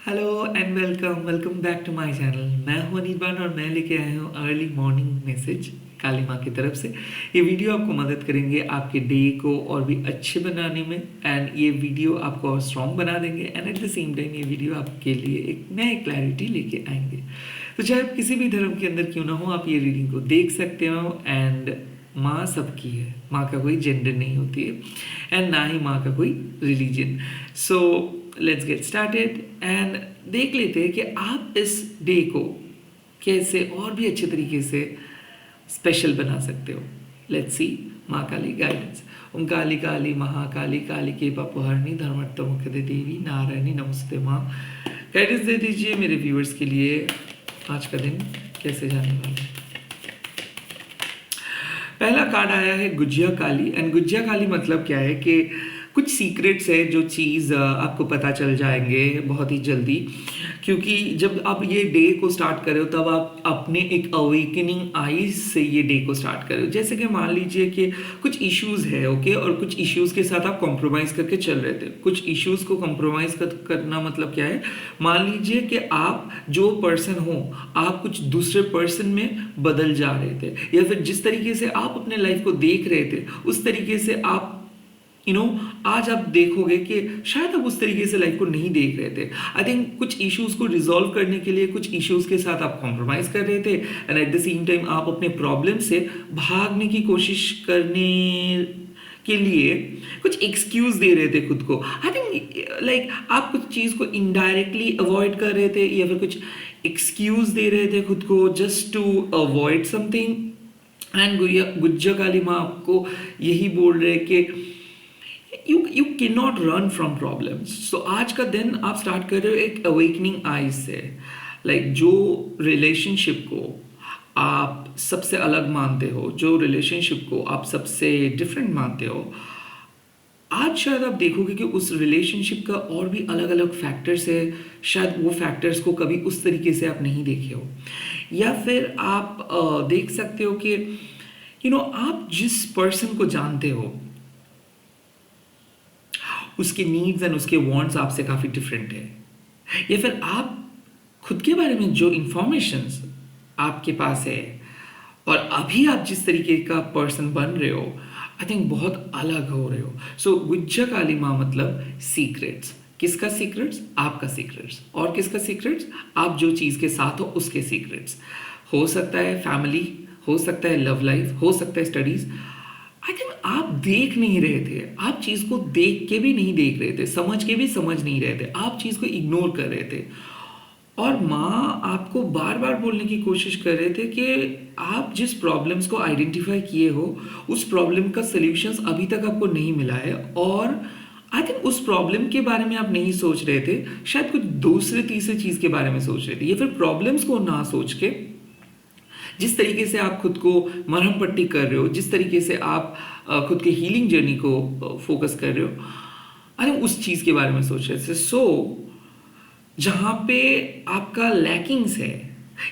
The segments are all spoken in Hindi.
Hello and welcome welcome back to my channel. मैं हूं अनिर्बान और मैं लेके आया हूं अर्ली मॉर्निंग मैसेज काली माँ की तरफ से। ये वीडियो आपको मदद करेंगे आपके डे को और भी अच्छे बनाने में, एंड ये वीडियो आपको और स्ट्रॉन्ग बना देंगे, and at the same time ये वीडियो आपके लिए एक नए क्लैरिटी लेके आएंगे। तो चाहे आप किसी भी धर्म के अंदर क्यों ना हो, आप ये रीडिंग को देख सकते हो। एंड माँ सबकी है, माँ का कोई जेंडर नहीं होती है, एंड ना ही माँ का कोई religion. So let's get started and देख लेते हैं कि आप इस डे को कैसे और भी अच्छे तरीके से स्पेशल बना सकते हो। लेट्स सी माँ काली गाइडेंस। ओम काली काली महाकाली काली के पापहरणी धर्मर्थ मुख्य देवी नारायणी नमस्ते माँ। गाइडेंस दे दीजिए मेरे व्यूअर्स के लिए, आज का दिन कैसे जाने वाला है। पहला कार्ड आया है गुज्जिया काली, एंड गुज्जिया काली मतलब क्या है कि कुछ सीक्रेट्स है जो चीज़ आपको पता चल जाएंगे बहुत ही जल्दी, क्योंकि जब आप ये डे को स्टार्ट कर रहे हो तब आप अपने एक अवेकनिंग आईज से ये डे को स्टार्ट कर रहे हो। जैसे कि मान लीजिए कि कुछ इश्यूज़ है, ओके, और कुछ इश्यूज़ के साथ आप कॉम्प्रोमाइज़ करके चल रहे थे। कुछ इश्यूज़ को कॉम्प्रोमाइज़ करना मतलब क्या है, मान लीजिए कि आप जो पर्सन हो आप कुछ दूसरे पर्सन में बदल जा रहे थे, या फिर जिस तरीके से आप अपने लाइफ को देख रहे थे उस तरीके से आप आज आप देखोगे कि शायद आप उस तरीके से लाइफ को नहीं देख रहे थे। आई थिंक कुछ इश्यूज को रिजॉल्व करने के लिए कुछ इश्यूज के साथ आप कॉम्प्रोमाइज कर रहे थे, and at the same time आप अपने प्रॉब्लम से भागने की कोशिश करने के लिए कुछ एक्सक्यूज दे रहे थे खुद को। आई थिंक लाइक आप कुछ चीज़ को इनडायरेक्टली अवॉइड कर रहे थे, या फिर कुछ एक्सक्यूज दे रहे थे खुद को just to avoid something. And गुज्जा काली माँ आपको यही बोल रहे कि you can not run from problems. So आज का दिन आप स्टार्ट कर रहे हो एक अवेकनिंग आइज से। लाइक जो रिलेशनशिप को आप सबसे अलग मानते हो, जो रिलेशनशिप को आप सबसे डिफरेंट मानते हो, आज शायद आप देखोगे कि उस रिलेशनशिप का और भी अलग अलग फैक्टर्स है। शायद वो फैक्टर्स को कभी उस तरीके से आप नहीं देखे हो, या फिर आप देख सकते हो कि आप जिस पर्सन को जानते हो उसके नीड्स एंड उसके वांट्स आपसे काफ़ी डिफरेंट है, या फिर आप खुद के बारे में जो इंफॉर्मेशंस आपके पास है और अभी आप जिस तरीके का पर्सन बन रहे हो, आई थिंक बहुत अलग हो रहे हो। सो गुज्जा काली माँ मतलब सीक्रेट्स। किसका सीक्रेट्स? आपका सीक्रेट्स। और किसका सीक्रेट्स? आप जो चीज़ के साथ हो उसके सीक्रेट्स। हो सकता है फैमिली, हो सकता है लव लाइफ, हो सकता है स्टडीज़। आई थिंक आप देख नहीं रहे थे, आप चीज़ को देख के भी नहीं देख रहे थे, समझ के भी समझ नहीं रहे थे, आप चीज़ को इग्नोर कर रहे थे। और माँ आपको बार बार बोलने की कोशिश कर रहे थे कि आप जिस प्रॉब्लम्स को आइडेंटिफाई किए हो उस प्रॉब्लम का सल्यूशंस अभी तक आपको नहीं मिला है, और आई थिंक उस प्रॉब्लम के बारे में आप नहीं सोच रहे थे, शायद कुछ दूसरे तीसरे चीज़ के बारे में सोच रहे थे, या फिर प्रॉब्लम्स को ना सोच के जिस तरीके से आप खुद को मरहम पट्टी कर रहे हो, जिस तरीके से आप खुद के हीलिंग जर्नी को फोकस कर रहे हो, अरे उस चीज़ के बारे में सोच रहे थे। सो जहाँ पे आपका लैकिंग्स है,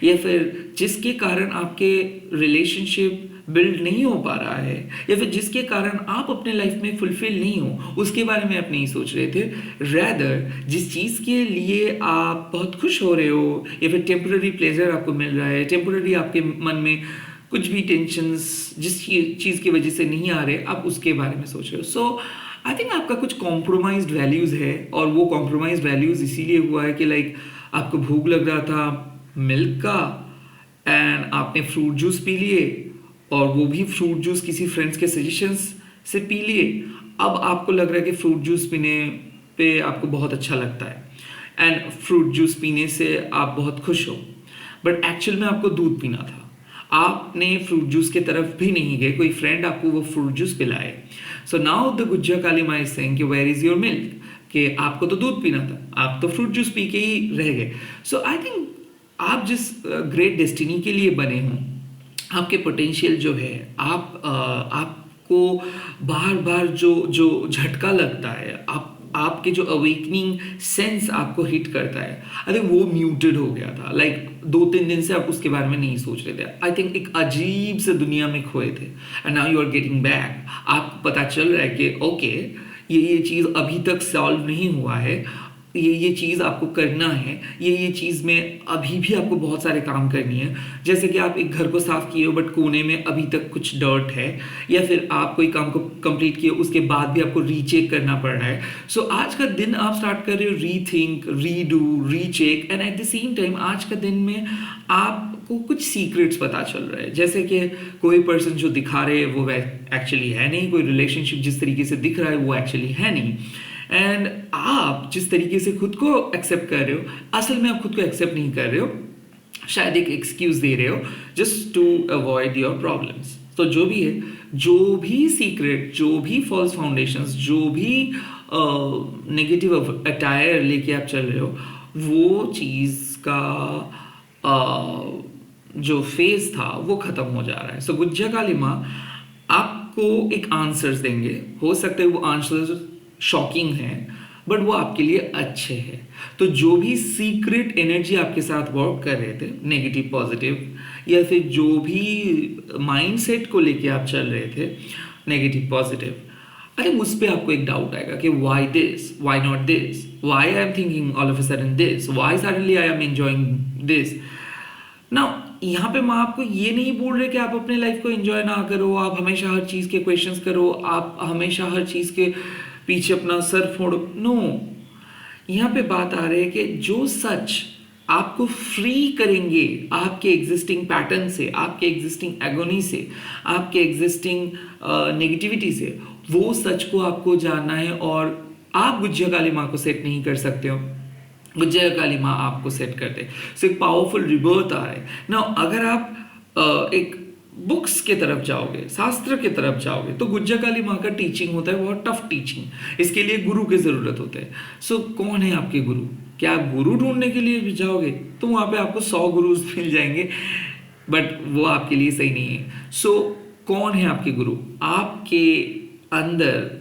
या फिर जिसके कारण आपके रिलेशनशिप बिल्ड नहीं हो पा रहा है, या फिर जिसके कारण आप अपने लाइफ में फुलफिल नहीं हो, उसके बारे में आप नहीं सोच रहे थे। रैदर जिस चीज़ के लिए आप बहुत खुश हो रहे हो, या फिर टेम्पररी प्लेजर आपको मिल रहा है, टेम्पररी आपके मन में कुछ भी टेंशन्स जिस चीज़ की वजह से नहीं आ रहे, आप उसके बारे में सोच रहे हो। सो आई थिंक आपका कुछ कॉम्प्रोमाइज्ड वैल्यूज़ है, और वो कॉम्प्रोमाइज्ड वैल्यूज़ इसीलिए हुआ है कि लाइक आपको भूख लग रहा था मिल्क का, एंड आपने फ्रूट जूस पी लिए, और वो भी फ्रूट जूस किसी फ्रेंड्स के सजेशंस से पी लिए। अब आपको लग रहा है कि फ्रूट जूस पीने पे आपको बहुत अच्छा लगता है, एंड फ्रूट जूस पीने से आप बहुत खुश हो, बट एक्चुअल में आपको दूध पीना था। आपने फ्रूट जूस के तरफ भी नहीं गए, कोई फ्रेंड आपको वो फ्रूट जूस पिलाए। सो नाउ द गुज्जा काली माँ इज सेइंग कि वेयर इज योर मिल्क, कि आपको तो दूध पीना था, आप तो फ्रूट जूस पी के ही रह गए। सो आई थिंक आप जिस ग्रेट डेस्टिनी के लिए बने हो, आपके पोटेंशियल जो है, आपको बार बार जो जो झटका लगता है, आपके जो अवेकनिंग सेंस आपको हिट करता है, आई थिंक वो म्यूटेड हो गया था। लाइक 2-3 दिन से आप उसके बारे में नहीं सोच रहे थे। आई थिंक एक अजीब से दुनिया में खोए थे, and now you are getting back. आपको पता चल रहा है कि ओके ये चीज़ अभी तक सॉल्व नहीं हुआ है, ये चीज़ आपको करना है, ये चीज़ में अभी भी आपको बहुत सारे काम करनी है। जैसे कि आप एक घर को साफ किए हो बट कोने में अभी तक कुछ डर्ट है, या फिर आप कोई काम को कंप्लीट किए उसके बाद भी आपको रीचेक करना पड़ रहा है। सो आज का दिन आप स्टार्ट कर रहे हो rethink, redo, recheck, and at the same time आज का दिन में आपको कुछ सीक्रेट्स पता चल रहा है। जैसे कि कोई पर्सन जो दिखा रहे हैं वो एक्चुअली है नहीं, कोई रिलेशनशिप जिस तरीके से दिख रहा है वो एक्चुअली है नहीं, एंड आप जिस तरीके से खुद को एक्सेप्ट कर रहे हो असल में आप खुद को एक्सेप्ट नहीं कर रहे हो, शायद एक एक्सक्यूज दे रहे हो just to avoid your problems. तो जो भी है, जो भी सीक्रेट, जो भी फॉल्स फाउंडेशंस, जो भी नेगेटिव अटायर लेके आप चल रहे हो, वो चीज़ का जो फेज था वो खत्म हो जा रहा है। सो गुज्जा काली माँ आपको एक आंसर्स देंगे। हो सकता है वो आंसर्स शॉकिंग है बट वो आपके लिए अच्छे हैं। तो जो भी सीक्रेट एनर्जी आपके साथ वर्क कर रहे थे, नेगेटिव पॉजिटिव, या फिर जो भी माइंडसेट को लेके आप चल रहे थे नेगेटिव पॉजिटिव, अरे उस पर आपको एक डाउट आएगा कि why this, why not this, why I am thinking all of a sudden this, why suddenly I am enjoying this. Now यहाँ पे मैं आपको ये नहीं बोल रहे कि आप अपने लाइफ को एंजॉय ना करो, आप हमेशा हर चीज़ के क्वेश्चंस करो, आप हमेशा हर चीज़ के पीछे अपना सर फोड़ो। नो, यहाँ पे बात आ रही है कि जो सच आपको फ्री करेंगे आपके एग्जिस्टिंग पैटर्न से, आपके एग्जिस्टिंग एगोनी से, आपके एग्जिस्टिंग नेगेटिविटी से, वो सच को आपको जानना है। और आप गुज्जा काली माँ को सेट नहीं कर सकते हो, गुज्जा काली माँ आपको सेट करते। सो एक पावरफुल रिबर्थ आ रहा है ना। अगर आप एक बुक्स के तरफ जाओगे, शास्त्र के तरफ जाओगे, तो गुज्जा काली माँ का टीचिंग होता है बहुत टफ टीचिंग। इसके लिए गुरु की जरूरत होता है। सो कौन है आपके गुरु? क्या आप गुरु ढूंढने के लिए भी जाओगे तो वहाँ पे आपको 100 गुरु मिल जाएंगे, बट वो आपके लिए सही नहीं है। सो कौन है आपके गुरु? आपके अंदर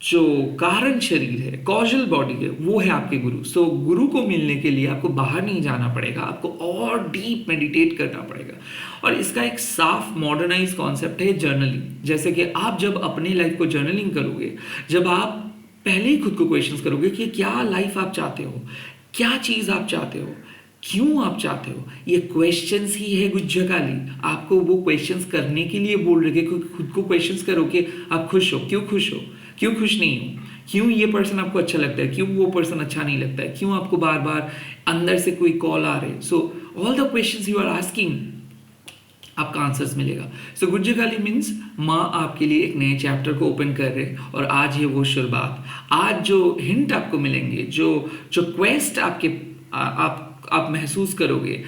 जो कारण शरीर है, कॉजल बॉडी है, वो है आपके गुरु। सो गुरु को मिलने के लिए आपको बाहर नहीं जाना पड़ेगा, आपको और डीप मेडिटेट करना पड़ेगा। और इसका एक साफ मॉडर्नाइज कॉन्सेप्ट है जर्नलिंग। जैसे कि आप जब अपनी लाइफ को जर्नलिंग करोगे, जब आप पहले ही खुद को क्वेश्चंस करोगे कि क्या लाइफ आप चाहते हो, क्या चीज़ आप चाहते हो, क्यों आप चाहते हो, ये क्वेश्चंस ही है गुज्जा काली आपको वो क्वेश्चंस करने के लिए बोल रहे हैं। खुद को क्वेश्चंस करो कि आप खुश हो, क्यों खुश हो, क्यों खुश नहीं हो, क्यों ये पर्सन आपको अच्छा लगता है, क्यों वो पर्सन अच्छा नहीं लगता है, क्यों आपको बार बार अंदर से कोई कॉल आ रहे। So all the questions you are asking, आपका आंसर्स मिलेगा। सो गुज्जा काली मीन्स माँ आपके लिए एक नए चैप्टर को ओपन कर रहे हैं और आज है वो शुरुआत। आज जो हिंट आपको मिलेंगे, जो क्वेस्ट आपके आप महसूस करोगे,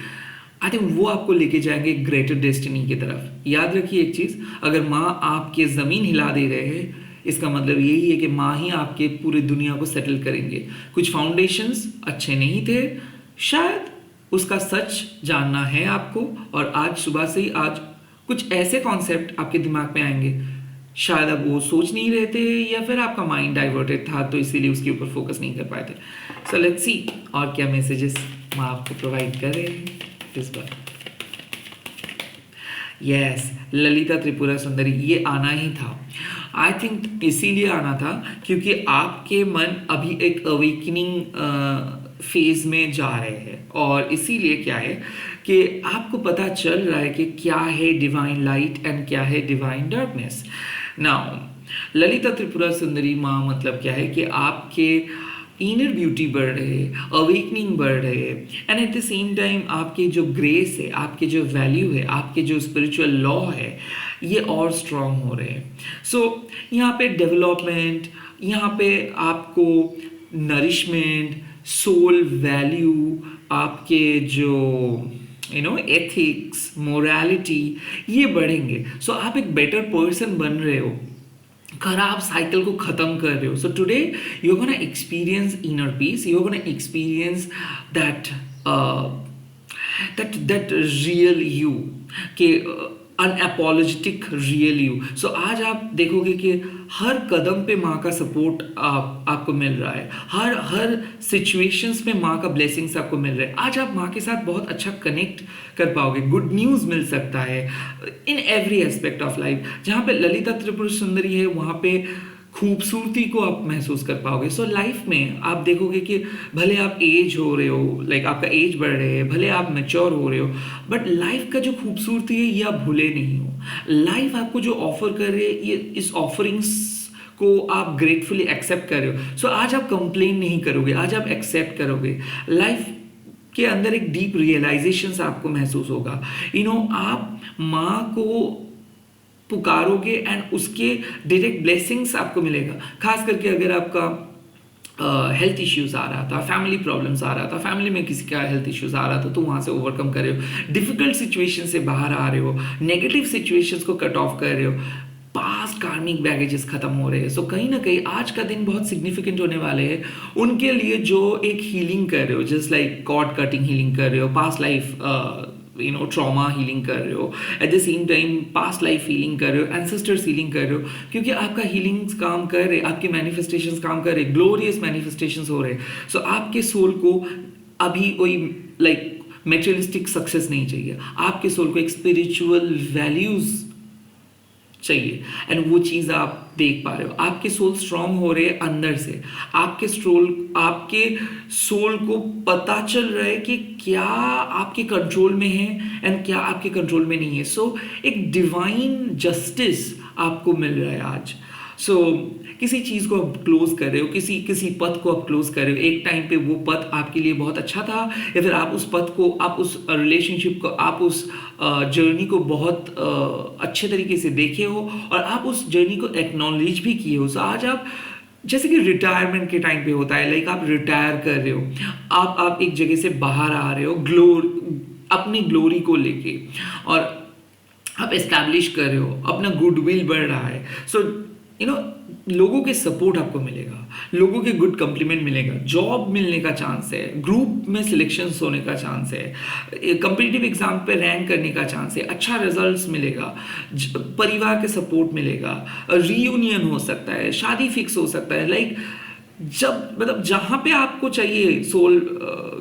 आई थिंक वो आपको लेके जाएंगे ग्रेटर डेस्टिनी की तरफ। याद रखिए एक चीज़, अगर माँ आपके ज़मीन हिला दे रहे हैं, इसका मतलब यही है कि माँ ही आपके पूरी दुनिया को सेटल करेंगे। कुछ फाउंडेशंस अच्छे नहीं थे, शायद उसका सच जानना है आपको, और आज सुबह से ही आज कुछ ऐसे कॉन्सेप्ट आपके दिमाग में आएंगे, शायद आप वो सोच नहीं रहे थे, या फिर आपका माइंड डाइवर्टेड था तो इसीलिए उसके ऊपर फोकस नहीं कर पाए थे। सो लेट्स सी और क्या मैसेजेस माँ आपको प्रोवाइड कर रहे हैं इस बार। यस, ललिता त्रिपुरा सुंदरी, ये आना ही था। आई थिंक इसीलिए आना था क्योंकि आपके मन अभी एक अवेकनिंग फेज में जा रहे हैं, और इसीलिए क्या है कि आपको पता चल रहा है कि क्या है डिवाइन लाइट एंड क्या है divine darkness. Now Lalita Tripura सुंदरी माँ मतलब क्या है कि आपके इनर ब्यूटी बढ़ रहे है, अवेकनिंग बढ़ रहे है, and at the same time आपके जो ग्रेस है, आपके जो वैल्यू है, आपके जो स्पिरिचुअल लॉ है, ये और स्ट्रॉन्ग हो रहे हैं। सो यहाँ पे डेवलपमेंट, यहाँ पे आपको नरिशमेंट, सोल वैल्यू, आपके जो एथिक्स, मोरालिटी, ये बढ़ेंगे। सो आप एक बेटर पर्सन बन रहे हो, खराब साइकिल को खत्म कर रहे हो। So today you are gonna experience inner peace, you are gonna experience that real you, के अनअपोलोजेटिक रियल यू। सो आज आप देखोगे कि हर कदम पे माँ का सपोर्ट आपको मिल रहा है, हर सिचुएशंस में माँ का ब्लेसिंग्स आपको मिल रहा है। आज आप माँ के साथ बहुत अच्छा कनेक्ट कर पाओगे, गुड न्यूज़ मिल सकता है in every aspect of life. जहाँ पे ललिता त्रिपुर सुंदरी है, वहाँ पे खूबसूरती को आप महसूस कर पाओगे। सो लाइफ में आप देखोगे कि भले आप एज हो रहे हो, लाइक आपका एज बढ़ रहे है, भले आप मैच्योर हो रहे हो, बट लाइफ का जो खूबसूरती है ये आप भूले नहीं हो। लाइफ आपको जो ऑफर कर रही है, ये इस ऑफरिंग्स को आप ग्रेटफुली एक्सेप्ट कर रहे हो। सो आज आप कंप्लेन नहीं करोगे, आज आप एक्सेप्ट करोगे। लाइफ के अंदर एक डीप रियलाइजेशन आपको महसूस होगा। आप माँ को पुकारोगे एंड उसके डायरेक्ट ब्लेसिंग्स आपको मिलेगा। खास करके अगर आपका हेल्थ इश्यूज आ रहा था, फैमिली प्रॉब्लम्स आ रहा था, फैमिली में किसी का हेल्थ इश्यूज आ रहा था, तो वहाँ से ओवरकम कर रहे हो, डिफिकल्ट सिचुएशन से बाहर आ रहे हो, नेगेटिव सिचुएशंस को कट ऑफ कर रहे हो, पास्ट कार्मिक बैगेजेस खत्म हो रहे हैं। सो कहीं ना कहीं आज का दिन बहुत सिग्निफिकेंट होने वाले हैं उनके लिए जो एक हीलिंग कर रहे हो, just like cord cutting healing कर रहे हो, पास्ट लाइफ ट्रॉमा हीलिंग कर रहे हो, at the same time past life healing कर रहे हो, एंसेस्टर्स हीलिंग कर रहे हो, क्योंकि आपका हीलिंग्स काम कर रहे, आपके मैनिफेस्टेशंस काम कर रहे, ग्लोरियस मैनिफेस्टेशंस हो रहे। सो आपके सोल को अभी कोई लाइक मेटेरियलिस्टिक सक्सेस नहीं चाहिए, आपके सोल को एक स्पिरिचुअल वैल्यूज चाहिए, एंड वो चीज़ आप देख पा रहे हो। आपके सोल स्ट्रांग हो रहे हैं अंदर से, आपके सोल को पता चल रहा है कि क्या आपके कंट्रोल में है एंड क्या आपके कंट्रोल में नहीं है। सो एक डिवाइन जस्टिस आपको मिल रहा है आज। सो किसी चीज़ को आप क्लोज कर रहे हो, किसी पथ को आप क्लोज कर रहे हो, एक टाइम पे वो पथ आपके लिए बहुत अच्छा था, या फिर आप उस पथ को, आप उस रिलेशनशिप को, आप उस जर्नी को बहुत अच्छे तरीके से देखे हो और आप उस जर्नी को एक्नॉलेज भी किए हो। सो आज आप जैसे कि रिटायरमेंट के टाइम पे होता है, लाइक आप रिटायर कर रहे हो, आप एक जगह से बाहर आ रहे हो अपनी ग्लोरी को लेके, और आप एस्टैब्लिश कर रहे हो, अपना गुडविल बढ़ रहा है। सो लोगों के सपोर्ट आपको मिलेगा, लोगों के गुड कम्प्लीमेंट मिलेगा, जॉब मिलने का चांस है, ग्रुप में सिलेक्शंस होने का चांस है, कॉम्पिटिटिव एग्जाम पे रैंक करने का चांस है, अच्छा रिजल्ट्स मिलेगा, परिवार के सपोर्ट मिलेगा, रीयूनियन हो सकता है, शादी फिक्स हो सकता है। लाइक जहाँ पे आपको चाहिए सोल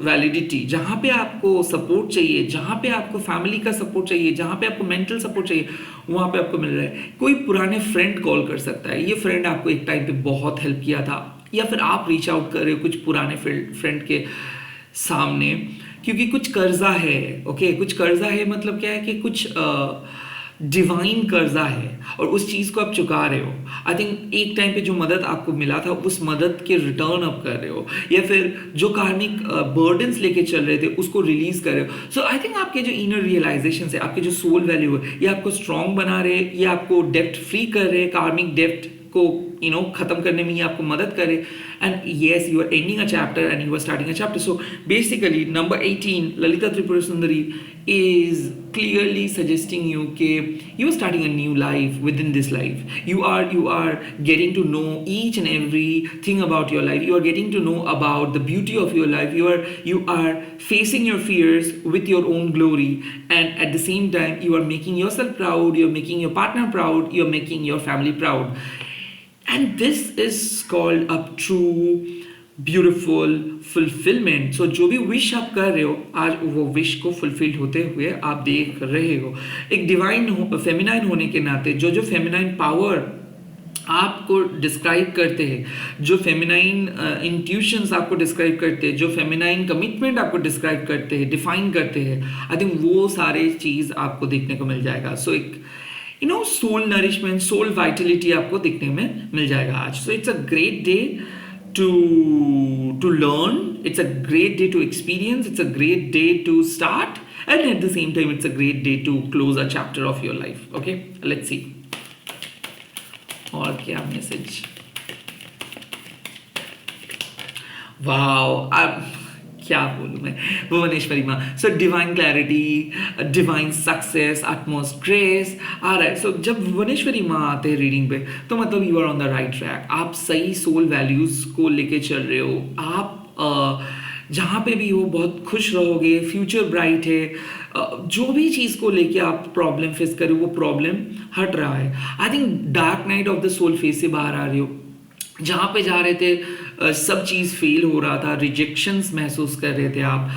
वैलिडिटी, जहाँ पे आपको सपोर्ट चाहिए, जहाँ पे आपको फैमिली का सपोर्ट चाहिए, जहाँ पे आपको मेंटल सपोर्ट चाहिए, वहाँ पे आपको मिल रहा है। कोई पुराने फ्रेंड कॉल कर सकता है, ये फ्रेंड आपको एक टाइम पे बहुत हेल्प किया था, या फिर आप रीच आउट कर रहे हो कुछ पुराने फ्रेंड के सामने, क्योंकि कुछ कर्जा है। ओके, कुछ कर्जा है मतलब क्या है कि कुछ डिवाइन कर्जा है और उस चीज़ को आप चुका रहे हो। आई थिंक एक टाइम पे जो मदद आपको मिला था उस मदद के रिटर्न आप कर रहे हो, या फिर जो कार्मिक बर्डन्स लेके चल रहे थे उसको रिलीज कर रहे हो। सो आई थिंक आपके जो इनर रियलाइजेशन है, आपके जो सोल वैल्यू है, ये आपको स्ट्रांग बना रहे, ये आपको डेप्थ फ्री कर रहे, कार्मिक डेप्थ को खत्म करने में ये आपको मदद करे। And yes, you are ending a chapter and you are starting a chapter. So basically number 18 Lalita Tripura Sundari is clearly suggesting you that you are starting a new life within this life. You are getting to know each and everything about your life. You are getting to know about the beauty of your life. You are facing your fears with your own glory, and at the same time you are making yourself proud, you are making your partner proud, you are making your family proud. And this is called a true beautiful fulfilment. So जो भी विश आप कर रहे हो आज वो विश को फुलफिल होते हुए आप देख रहे हो। एक डिवाइन फेमिनाइन होने के नाते जो फेमिनाइन पावर आपको डिस्क्राइब करते हैं, जो फेमिनाइन इंट्यूशंस आपको डिस्क्राइब करते हैं, जो फेमिनाइन कमिटमेंट आपको डिस्क्राइब करते हैं, डिफाइन करते हैं, आई थिंक वो सारे चीज़ आपको देखने को मिल जाएगा। सो एक सोल नरिशमेंट, सोल वाइटलिटी आपको देखने में मिल जाएगा आज। So it's a great day to learn, it's a great day to experience, it's a great day to start, and at the same time it's a great day to close a chapter of your life. Okay, let's see और क्या मैसेज। वाओ, क्या बोलूँ मैं, भुवनेश्वरी माँ। So divine clarity, divine success, utmost grace आ रहा है। सो जब भुवनेश्वरी माँ आते हैं रीडिंग पे तो मतलब you are on the right track, आप सही सोल वैल्यूज़ को लेके चल रहे हो, आप जहाँ पे भी हो बहुत खुश रहोगे, फ्यूचर ब्राइट है, जो भी चीज़ को लेके आप प्रॉब्लम फेस कर रहे हो वो प्रॉब्लम हट रहा है। I think dark night of the soul phase से बाहर आ रही हो, जहाँ पे जा रहे थे सब चीज़ फेल हो रहा था, रिजेक्शंस महसूस कर रहे थे आप,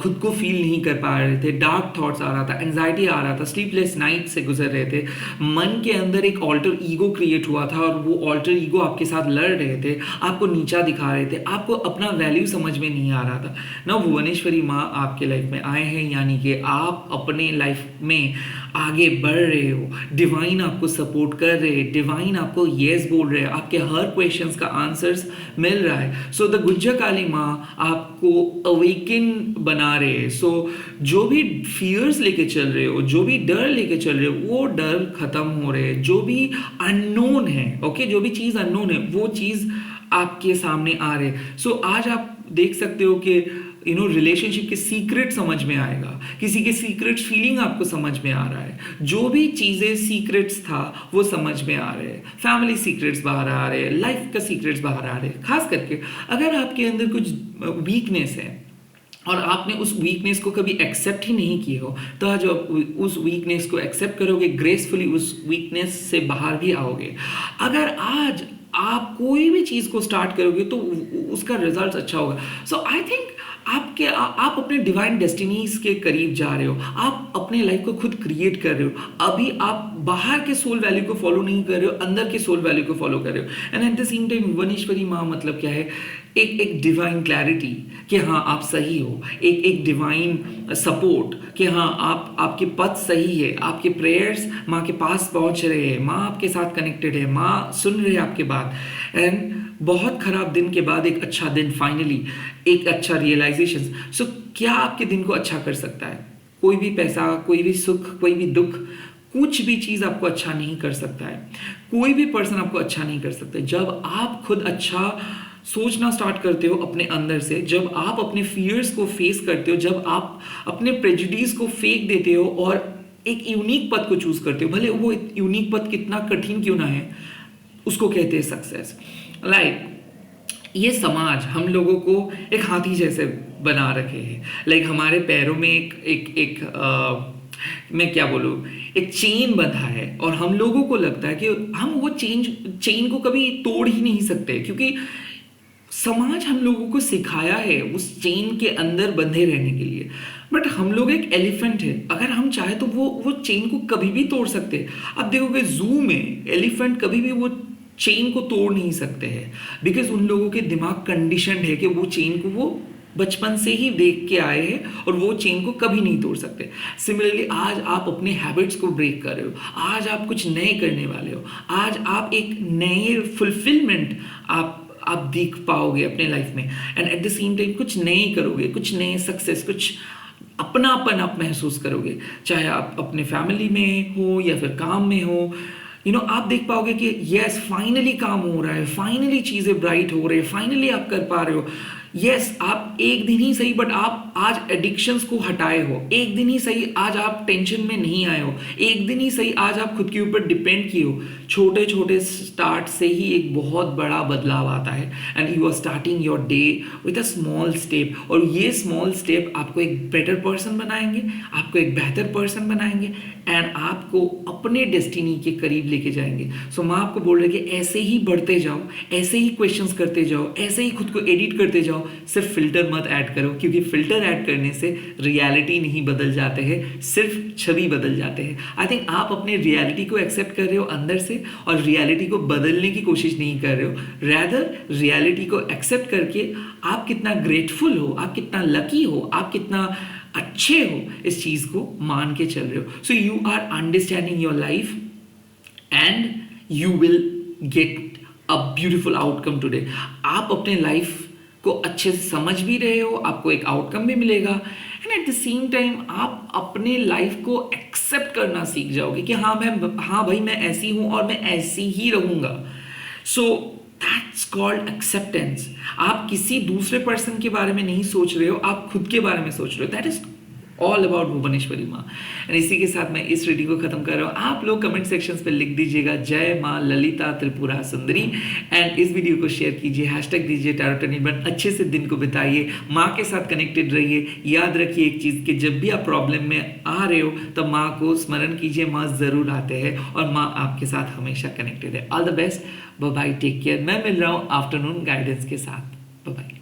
खुद को फील नहीं कर पा रहे थे, डार्क थॉट्स आ रहा था, एंजाइटी आ रहा था, स्लीपलेस नाइट से गुजर रहे थे, मन के अंदर एक ऑल्टर ईगो क्रिएट हुआ था और वो ऑल्टर ईगो आपके साथ लड़ रहे थे, आपको नीचा दिखा रहे थे, आपको अपना वैल्यू समझ में नहीं आ रहा था ना। भुवनेश्वरी माँ आपके लाइफ में आए हैं, यानी कि आप अपने लाइफ में आगे बढ़ रहे हो, डिवाइन आपको सपोर्ट कर रहे हैं, डिवाइन आपको येस बोल रहे हैं, आपके हर क्वेश्चंस का आंसर्स मिल रहा है। सो द गुज्जर काली माँ आपको अवेकन बना रहे हैं। सो जो भी फियर्स लेके चल रहे हो, जो भी डर लेके चल रहे हो, वो डर खत्म हो रहे हैं। जो भी अननोन है, ओके, जो भी चीज़ अननोन है वो चीज़ आपके सामने आ रहे। सो आज आप देख सकते हो कि रिलेशनशिप के सीक्रेट समझ में आएगा, किसी के सीक्रेट फीलिंग आपको समझ में आ रहा है, जो भी चीज़ें सीक्रेट्स था वो समझ में आ रहे हैं, फैमिली सीक्रेट्स बाहर आ रहे हैं, लाइफ का सीक्रेट्स बाहर आ रहे हैं। खास करके अगर आपके अंदर कुछ वीकनेस है और आपने उस वीकनेस को कभी एक्सेप्ट ही नहीं किए हो, तो आज आप उस वीकनेस को एक्सेप्ट करोगे, ग्रेसफुली उस वीकनेस से बाहर भी आओगे। अगर आज आप कोई भी चीज़ को स्टार्ट करोगे तो उसका रिजल्ट अच्छा होगा। सो आई थिंक आप अपने डिवाइन डेस्टिनीज के करीब जा रहे हो, आप अपने लाइफ को खुद क्रिएट कर रहे हो। अभी आप बाहर के सोल वैल्यू को फॉलो नहीं कर रहे हो, अंदर के सोल वैल्यू को फॉलो कर रहे हो। And at the same time Bhuvaneshwari माँ मतलब क्या है, एक डिवाइन क्लैरिटी कि हाँ आप सही हो, एक डिवाइन सपोर्ट कि हाँ आपके पथ सही है, आपके प्रेयर्स माँ के पास पहुँच रहे हैं, माँ आपके साथ कनेक्टेड है, माँ सुन रहे हैं आपके बात। एंड बहुत खराब दिन के बाद एक अच्छा दिन, फाइनली एक अच्छा रियलाइजेशन। सो क्या आपके दिन को अच्छा कर सकता है? कोई भी पैसा, कोई भी सुख, कोई भी दुख, कुछ भी चीज़ आपको अच्छा नहीं कर सकता है, कोई भी पर्सन आपको अच्छा नहीं कर सकता। जब आप खुद अच्छा सोचना स्टार्ट करते हो अपने अंदर से, जब आप अपने फियर्स को फेस करते हो, जब आप अपने प्रेजुडिस को फेंक देते हो और एक यूनिक पथ को चूज करते हो, भले वो यूनिक पथ कितना कठिन क्यों ना है, उसको कहते हैं सक्सेस। लाइक ये समाज हम लोगों को एक हाथी जैसे बना रखे हैं। लाइक हमारे पैरों में मैं क्या बोलूँ, एक चेन बंधा है और हम लोगों को लगता है कि हम वो चेन को कभी तोड़ ही नहीं सकते, क्योंकि समाज हम लोगों को सिखाया है उस चेन के अंदर बंधे रहने के लिए। बट हम लोग एक एलिफेंट है, अगर हम चाहे तो वो चेन को कभी भी तोड़ सकते हैं। अब देखोगे जू में एलिफेंट कभी भी वो चेन को तोड़ नहीं सकते हैं, बिकॉज उन लोगों के दिमाग कंडीशनड है कि वो चेन को वो बचपन से ही देख के आए हैं और वो चेन को कभी नहीं तोड़ सकते। सिमिलरली आज आप अपने हैबिट्स को ब्रेक कर रहे हो, आज आप कुछ नए करने वाले हो, आज आप एक नए फुलफिलमेंट आप देख पाओगे अपने लाइफ में। And at the same time कुछ नए करोगे, कुछ नए सक्सेस, कुछ अपनापन आप महसूस करोगे, चाहे आप अपने फैमिली में हो या फिर काम में हो। आप देख पाओगे कि यस फाइनली काम हो रहा है, फाइनली चीज़ें ब्राइट हो रही है, फाइनली आप कर पा रहे हो। यस आप एक दिन ही सही, बट आप आज एडिक्शंस को हटाए हो, एक दिन ही सही आज आप टेंशन में नहीं आए हो, एक दिन ही सही आज आप खुद के ऊपर डिपेंड किए हो। छोटे छोटे स्टार्ट से ही एक बहुत बड़ा बदलाव आता है and you are starting your day with a small step. और ये स्मॉल स्टेप आपको एक बेटर पर्सन बनाएंगे, आपको एक बेहतर पर्सन बनाएंगे एंड आपको अपने डेस्टिनी के करीब लेके जाएंगे। सो मैं आपको बोल रही कि ऐसे ही बढ़ते जाओ, ऐसे ही क्वेश्चंस करते जाओ, ऐसे ही खुद को एडिट करते जाओ, सिर्फ फिल्टर मत ऐड करो, क्योंकि फिल्टर ऐड करने से रियलिटी नहीं बदल जाते हैं, सिर्फ छवि बदल जाते हैं। आई थिंक आप अपने रियलिटी को एक्सेप्ट कर रहे हो अंदर से और रियलिटी को बदलने की कोशिश नहीं कर रहे हो, रैदर रियलिटी को एक्सेप्ट करके आप कितना ग्रेटफुल हो, आप कितना लकी हो, आप कितना अच्छे हो, इस चीज को मान के चल रहे हो। So you are understanding your life and you will get a beautiful outcome today. आप अपने लाइफ को अच्छे से समझ भी रहे हो, आपको एक आउटकम भी मिलेगा and at the same time आप अपने लाइफ को एक्सेप्ट करना सीख जाओगे कि हाँ भाई मैं ऐसी हूँ और मैं ऐसी ही रहूँगा। So that's called acceptance. आप किसी दूसरे पर्सन के बारे में नहीं सोच रहे हो, आप खुद के बारे में सोच रहे हो। That is all about Bhuvaneshwari माँ। एंड इसी के साथ मैं इस रीडिंग को खत्म कर रहा हूँ। आप लोग कमेंट सेक्शंस पे लिख दीजिएगा जय माँ ललिता त्रिपुरा सुंदरी, एंड इस वीडियो को शेयर कीजिए, हैशटैग दीजिए टैरो टर्निंग पॉइंट। अच्छे से दिन को बिताइए, माँ के साथ कनेक्टेड रहिए। याद रखिए एक चीज़ कि जब भी आप प्रॉब्लम में आ रहे हो तो माँ को स्मरण कीजिए, माँ ज़रूर आते हैं और माँ आपके साथ हमेशा कनेक्टेड है। All the best, bye bye, take care. मैं मिल रहा हूँ आफ्टरनून गाइडेंस के साथ। Bye bye.